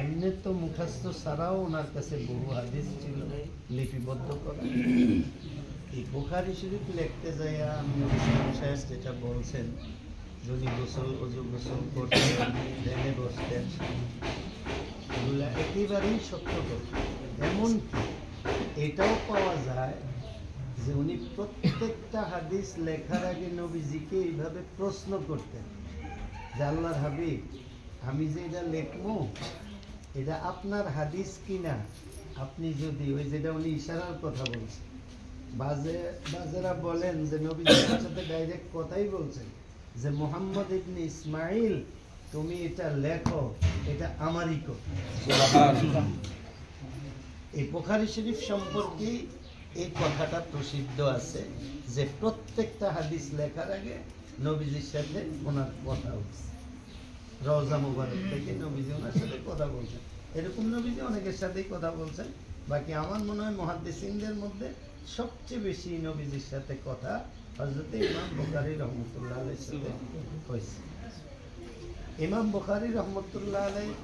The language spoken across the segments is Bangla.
এমনি তো মুখস্থ ছাড়াও ওনার কাছে বহু হাদিস ছিল লিপিবদ্ধ করা। এই বুখারী শরীফ লিখতে যাইয়া আমি সাহেব যেটা বলছেন, যদি অজু গোসল করতেন, ধ্যানে বসতেন, এগুলা একেবারেই সত্য কথা। এমনকি এটাও পাওয়া যায় যে উনি প্রত্যেকটা হাদিস লেখার আগে নবীজিকে এইভাবে প্রশ্ন করতেন যে আল্লাহর হাবিব, আমি যে এটা লেখবো এটা আপনার হাদিস কিনা, আপনি যদি ওই যেটা উনি ইশারার কথা বলছেন, বাজেরা বলেন যে নবীজির সাথে ডাইরেক্ট কথাই বলছেন যে মুহাম্মদ ইবনে ইসমাইল তুমি এটা লেখো, এটা আমারই কথা। এই বুখারী শরীফ সম্পর্কে এই কথাটা প্রসিদ্ধ আছে যে প্রত্যেকটা হাদিস লেখার আগে নবীজির সাথে ওনার কথা হচ্ছে। রওজা মুবারক থেকে নবীজি ওনার সাথে কথা বলছেন। এরকম নবীজি অনেকের সাথেই কথা বলছেন। বাকি আমার মনে হয় মুহাদ্দিসিনদের মধ্যে সবচেয়ে বেশি নবীজির সাথে কথা হযরত ইমাম বুখারী রহমতুল্লাহ আলাইহির সাথে হয়েছে। ইমাম বুখারী রহমতুল্লাহ আলাইহি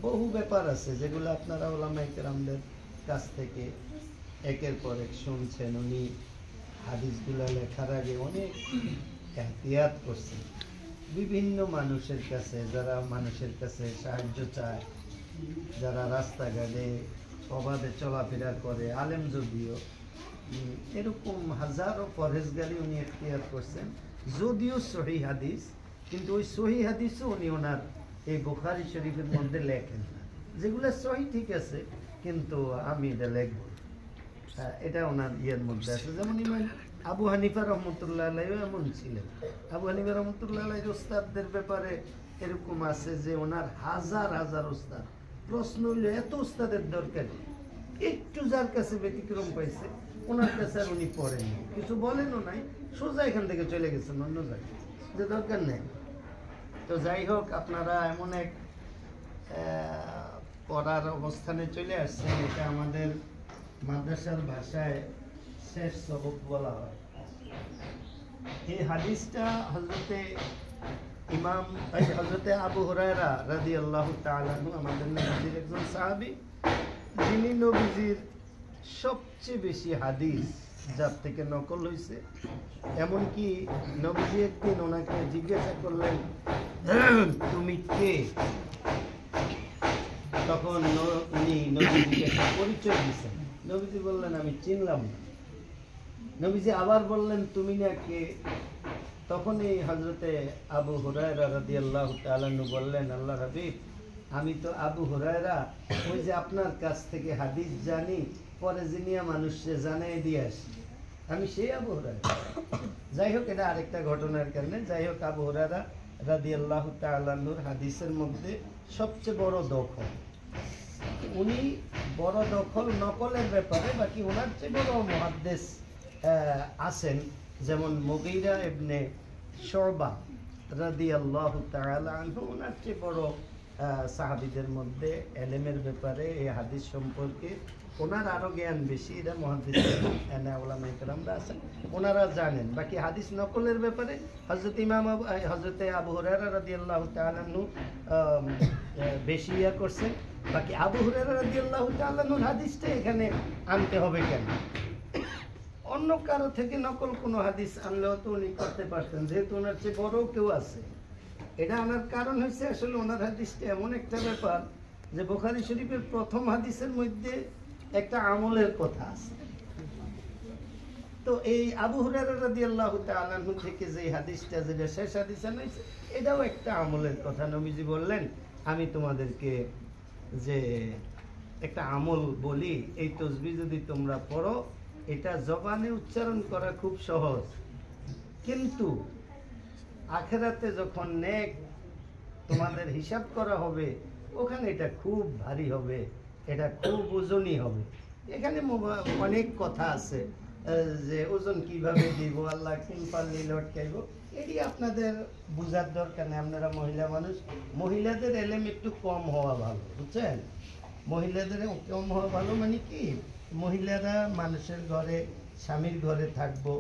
বহু ব্যাপার আছে যেগুলো আপনারা উলামায়ে কেরামদের কাছ থেকে একের পর এক শুনছেন। উনি হাদিসগুলো লেখার আগে অনেক এহতিয়াত করছেন। বিভিন্ন মানুষের কাছে, যারা মানুষের কাছে সাহায্য চায়, যারা রাস্তাঘাটে অবাধে চলাফেরা করে, আলেম যদিও, এরকম হাজারো পরহেজগারি উনি এখতিয়ার করছেন। যদিও সহিহ হাদিস, কিন্তু ওই সহিহ হাদিসও উনি ওনার এই বুখারী শরীফের মধ্যে লেখেন না। যেগুলো সহিহ ঠিক আছে, কিন্তু আমি এটা লিখব, এটা ওনার ইয়ের মধ্যে আছে। যেমন ইমাম আবু হানিফা রহমতুল্লাহ আলাইহিও এমন ছিলেন। আবু হানিফা রহমতুল্লাহ আলাইহির ওস্তাদদের ব্যাপারে এরকম আছে যে ওনার হাজার হাজার ওস্তাদ। প্রশ্ন হইলে এত ওস্তাদের দরকার, একটু যার কাছে ব্যতিক্রম পাইছে ওনার কাছে আর উনি পড়েননি, কিছু বলেনও নাই, সোজা এখান থেকে চলে গেছেন অন্য জায়গায়, যে দরকার নেই। তো যাই হোক, আপনারা এমন এক পড়ার অবস্থানে চলে আসছেন, এটা আমাদের মাদ্রাসার ভাষায় শেষ সবক বলা হয়। এই হাদিসটা হযরতে আবু হুরায়রা রাদিয়াল্লাহু তাআলা আনহু, আমাদের নবীজির একজন সাহাবী, যিনি নবীজির সবচেয়ে বেশি হাদিস যার থেকে নকল হয়েছে। এমনকি নবীজি একদিন ওনাকে জিজ্ঞাসা করলেন, তুমি কে? তখন উনি নবীজিকে একটা পরিচয় দিচ্ছেন। নবীজি বললেন, আমি চিনলাম না। নবীজি আবার বললেন, তুমি না কে? তখন এই হযরতে আবু হুরায়রা রাদিয়াল্লাহু তাআলা আনহু বললেন, আল্লাহর হাবিব, আমি তো আবু হুরায়রা, ওই যে আপনার কাছ থেকে হাদিস জানি, পরে জিনিয়া মানুষকে জানাই দিয়ে আসি, আমি সেই আবু হুরায়রা। যাই হোক, এটা আরেকটা ঘটনার কারণে। যাই হোক, আবু হুরায়রা রাদিয়াল্লাহু তাআলা আনহুর হাদিসের মধ্যে সবচেয়ে বড় দখল, উনি বড় দখল নকলের ব্যাপারে। বাকি ওনার চেয়ে বড় মুহাদ্দিস আছেন, যেমন মুগীরা ইবনে শুবা রাদিয়াল্লাহু তাআলা আনহু, ওনার চেয়ে বড় সাহাবীদের মধ্যে এলেমের ব্যাপারে, এই হাদিস সম্পর্কে ওনার আরো জ্ঞান বেশি। এটা মুহাদ্দিস উলামায়ে কেরামরা আছেন, ওনারা জানেন। বাকি হাদিস নকলের ব্যাপারে হযরতে আবু হুরায়রা রাদিয়াল্লাহু তাআলা আনহু বেশি ইয়া করছেন। বাকি আবু হুরায়রা রাদিয়াল্লাহু তাআলা আনহুর হাদিসটা এখানে আনতে হবে কেন? অন্য কারো থেকে নকল কোনো হাদিস আনলেও তো উনি করতে পারতেন, যেহেতু ওনার চেয়ে বড় কেউ আছে। এটা আনার কারণ হচ্ছে, আসলে ওনার হাদিসটা এমন একটা ব্যাপার যে বুখারী শরীফের প্রথম হাদিসের মধ্যে একটা আমলের কথা আছে। তো এই আবু হুরায়রা রাদিয়াল্লাহু তাআলা আনহু থেকে যে হাদিসটা, যেটা শেষ হাদিস আনাইছে, এটাও একটা আমলের কথা। নবীজি বললেন, আমি তোমাদেরকে যে একটা আমল বলি, এই তাসবিহ যদি তোমরা পড়ো, এটা জবানে উচ্চারণ করা খুব সহজ, কিন্তু আখিরাতে যখন নেক তোমাদের হিসাব করা হবে, ওখানে এটা খুব ভারী হবে, এটা খুব ওজনই হবে। এখানে অনেক কথা আছে যে ওজন কিভাবে দিব, আল্লাহ কিন পাল্লি লটকাইব, এটি আপনাদের বোঝার দরকার নেই। আপনারা মহিলা মানুষ, মহিলাদের এলেম একটু কম হওয়া ভালো, বুঝছেন? মহিলাদের কম হওয়া ভালো মানে কি, মহিলারা মানুষের ঘরে, স্বামীর ঘরে থাকবো,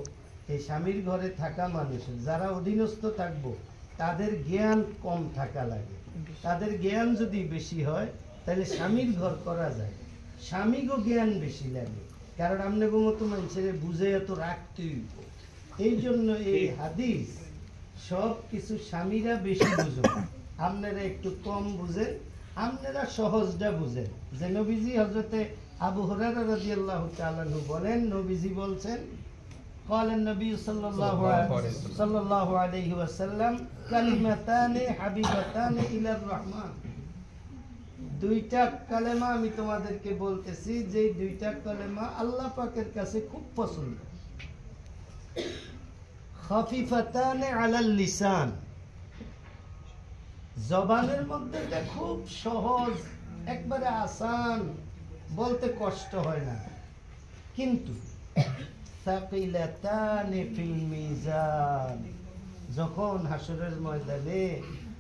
এই স্বামীর ঘরে থাকা মানুষের যারা অধীনস্থ থাকবো, তাদের জ্ঞান কম থাকা লাগে। তাদের জ্ঞান যদি বেশি হয় তাহলে স্বামীর ঘর করা যায়, স্বামীগো জ্ঞান বেশি লাগে, কারণ আপনাকে মতো মানুষের বুঝে এত রাখতে হইব। এই জন্য এই হাদিস সব কিছু স্বামীরা বেশি বুঝেন, আপনারা একটু কম বুঝেন, আপনারা সহজটা বুঝেন। যে নবীজি হযরতে আবু হুরায়রা রাদিয়াল্লাহু তাআলা আনহু বলেন, নবীজি বলছেন قال النبي صلى الله عليه وسلم كلمتان حبيبتان إلى الرحمن। দুইটা কালেমা আমি তোমাদেরকে বলতেছি, যে দুইটা কালেমা আল্লাহ পাকের কাছে খুব পছন্দ। খাফিফাতান আলাল লিসান, জবানের মধ্যে এটা খুব সহজ, একবারে আসান, বলতে কষ্ট হয় না, কিন্তু সাকিলাতান ফিল মিজান, যখন হাসরের ময়দানে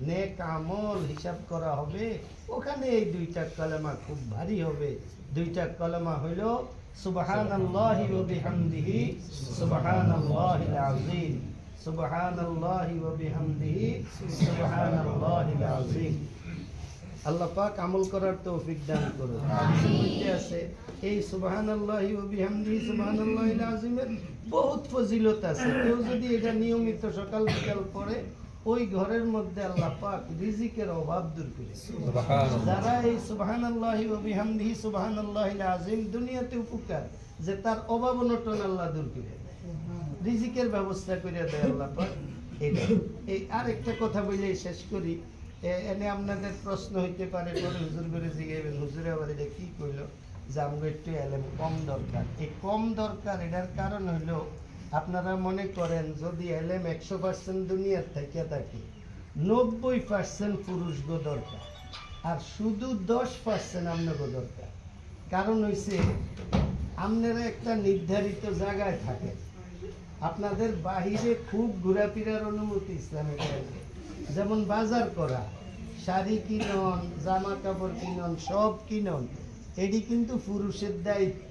নেক আমল হিসাব করা হবে ওখানে এই দুইটা কালেমা খুব ভারী হবে। দুইটা কালেমা হইল সুবহানাল্লাহি ওয়া বিহামদিহি সুবহানাল্লাহিল আযীম, সুবহানাল্লাহি ওয়া বিহামদিহি সুবহানাল্লাহিল আযীম। আল্লাহ পাক আমল করার তৌফিক দান করুন। হাদিসে আছে এই সুবহানাল্লাহি ওয়া বিহামদিহি সুবহানাল্লাহিল আযীমের বহুত ফজিলত আছে। কেউ যদি এটা নিয়মিত সকাল বিকাল পড়ে ওই ঘরের মধ্যে আল্লাহ পাক রিজিকের অভাব দূর করে। যারা এই সুবহানাল্লাহি ওয়া বিহামদিহি সুবহানাল্লাহিল আযীম দুনিয়াতে উপকার, যে তার অভাব অনটন আল্লাহ দূর করে দেয়, রিজিকের ব্যবস্থা করে দেয় আল্লাহ পাক। এই আরেকটা কথা বলে শেষ করি। এনে আপনাদের প্রশ্ন হইতে পারে, পরে হুজুর করে জিজ্ঞাসা, হুজুরে আবার এটা কি কইল যে আমাকে একটু এলেম কম দরকার। এই কম দরকার এটার কারণ হইলো, আপনারা মনে করেন যদি এলেম 100% দুনিয়ার থেকে থাকে, 90% পুরুষগো দরকার, আর শুধু 10% আপনাকে দরকার। কারণ হইছে আপনারা একটা নির্ধারিত জায়গায় থাকেন, আপনাদের বাহিরে খুব ঘোরাফেরার অনুমতি ইসলামে দেয়। যেমন বাজার করা, শাড়ি কিনন, জামা কাপড় কিনন, সব কিনন, এটি কিন্তু পুরুষের দায়িত্ব।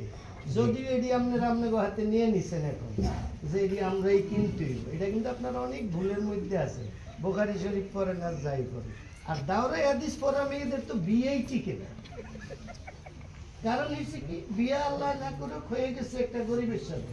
যদিও এটি আপনারা আপনাকে হাতে নিয়ে নিছেন এখন, যে এটি আমরাই কিনতে, এটা কিন্তু আপনারা অনেক ভুলের মধ্যে আছে। বুখারী শরীফ পড়েন আর যাই করেন, আর দাওরাই হাদিস পড়া মেয়েদের তো বিয়েই টিকে না। কারণ হচ্ছে কি, বিয়ে আল্লাহ না করে হয়ে গেছে একটা গরিবের সাথে।